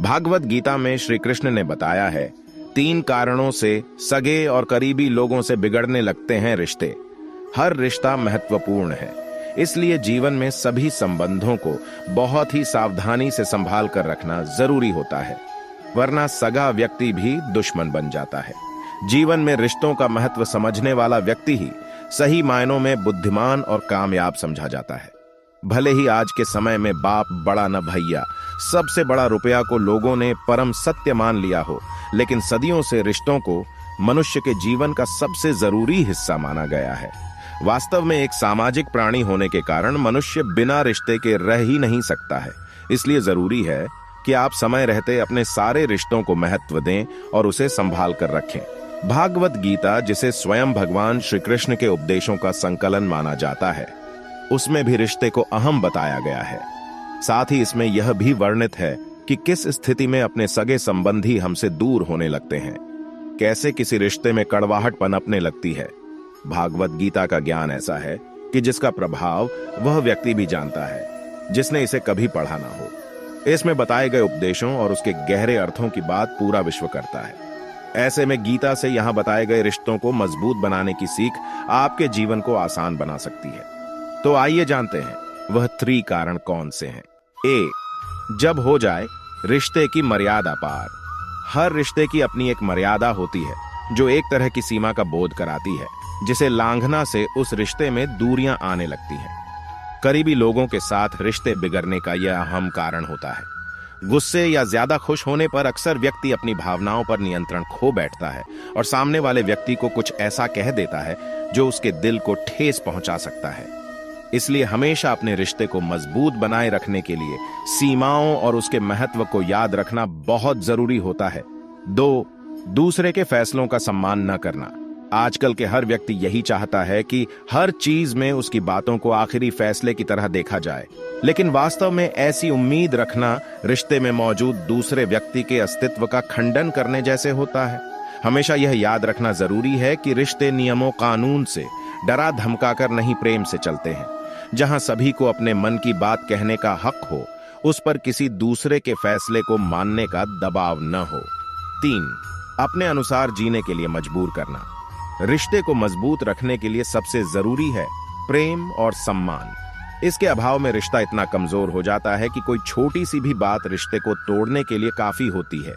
भागवत गीता में श्री कृष्ण ने बताया है, 3 कारणों से सगे और करीबी लोगों से बिगड़ने लगते हैं रिश्ते। हर रिश्ता महत्वपूर्ण है, इसलिए जीवन में सभी संबंधों को बहुत ही सावधानी से संभाल कर रखना जरूरी होता है, वरना सगा व्यक्ति भी दुश्मन बन जाता है। जीवन में रिश्तों का महत्व समझने वाला व्यक्ति ही सही मायनों में बुद्धिमान और कामयाब समझा जाता है। भले ही आज के समय में बाप बड़ा न भैया, सबसे बड़ा रुपया को लोगों ने परम सत्य मान लिया हो, लेकिन सदियों से रिश्तों को मनुष्य के जीवन का सबसे जरूरी हिस्सा माना गया है। वास्तव में एक सामाजिक प्राणी होने के कारण मनुष्य बिना रिश्ते के रह ही नहीं सकता है। इसलिए जरूरी है कि आप समय रहते अपने सारे रिश्तों को महत्व दें और उसे संभाल कर रखें। भागवत गीता, जिसे स्वयं भगवान श्री कृष्ण के उपदेशों का संकलन माना जाता है, उसमें भी रिश्ते को अहम बताया गया है। साथ ही इसमें यह भी वर्णित है कि किस स्थिति में अपने सगे संबंधी हमसे दूर होने लगते हैं, कैसे किसी रिश्ते में कड़वाहट पनपने लगती है। भागवत गीता का ज्ञान ऐसा है कि जिसका प्रभाव वह व्यक्ति भी जानता है जिसने इसे कभी पढ़ा ना हो। इसमें बताए गए उपदेशों और उसके गहरे अर्थों की बात पूरा विश्व करता है। ऐसे में गीता से यहां बताए गए रिश्तों को मजबूत बनाने की सीख आपके जीवन को आसान बना सकती है। तो आइए जानते हैं वह 3 कारण कौन से हैं। ए, जब हो जाए रिश्ते की मर्यादा पार। हर रिश्ते की अपनी एक मर्यादा होती है जो एक तरह की सीमा का बोध कराती है, जिसे लांघना से उस रिश्ते में दूरियां आने लगती हैं। करीबी लोगों के साथ रिश्ते बिगड़ने का यह अहम कारण होता है। गुस्से या ज्यादा खुश होने पर अक्सर व्यक्ति अपनी भावनाओं पर नियंत्रण खो बैठता है और सामने वाले व्यक्ति को कुछ ऐसा कह देता है जो उसके दिल को ठेस पहुंचा सकता है। इसलिए हमेशा अपने रिश्ते को मजबूत बनाए रखने के लिए सीमाओं और उसके महत्व को याद रखना बहुत जरूरी होता है। 2, दूसरे के फैसलों का सम्मान न करना। आजकल के हर व्यक्ति यही चाहता है कि हर चीज में उसकी बातों को आखिरी फैसले की तरह देखा जाए, लेकिन वास्तव में ऐसी उम्मीद रखना रिश्ते में मौजूद दूसरे व्यक्ति के अस्तित्व का खंडन करने जैसे होता है। हमेशा यह याद रखना जरूरी है कि रिश्ते नियमों कानून से डरा धमकाकर नहीं, प्रेम से चलते हैं। जहां सभी को अपने मन की बात कहने का हक हो, उस पर किसी दूसरे के फैसले को मानने का दबाव न हो। 3, अपने अनुसार जीने के लिए मजबूर करना। रिश्ते को मजबूत रखने के लिए सबसे जरूरी है प्रेम और सम्मान। इसके अभाव में रिश्ता इतना कमजोर हो जाता है कि कोई छोटी सी भी बात रिश्ते को तोड़ने के लिए काफी होती है।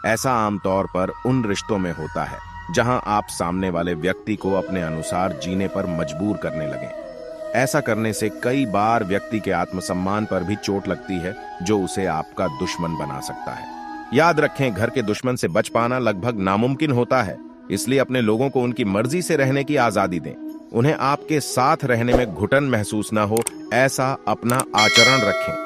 ऐसा आमतौर पर उन रिश्तों में होता है जहां आप सामने वाले व्यक्ति को अपने अनुसार जीने पर मजबूर करने लगें। ऐसा करने से कई बार व्यक्ति के आत्मसम्मान पर भी चोट लगती है, जो उसे आपका दुश्मन बना सकता है। याद रखें, घर के दुश्मन से बच पाना लगभग नामुमकिन होता है। इसलिए अपने लोगों को उनकी मर्जी से रहने की आजादी दें। उन्हें आपके साथ रहने में घुटन महसूस न हो, ऐसा अपना आचरण रखें।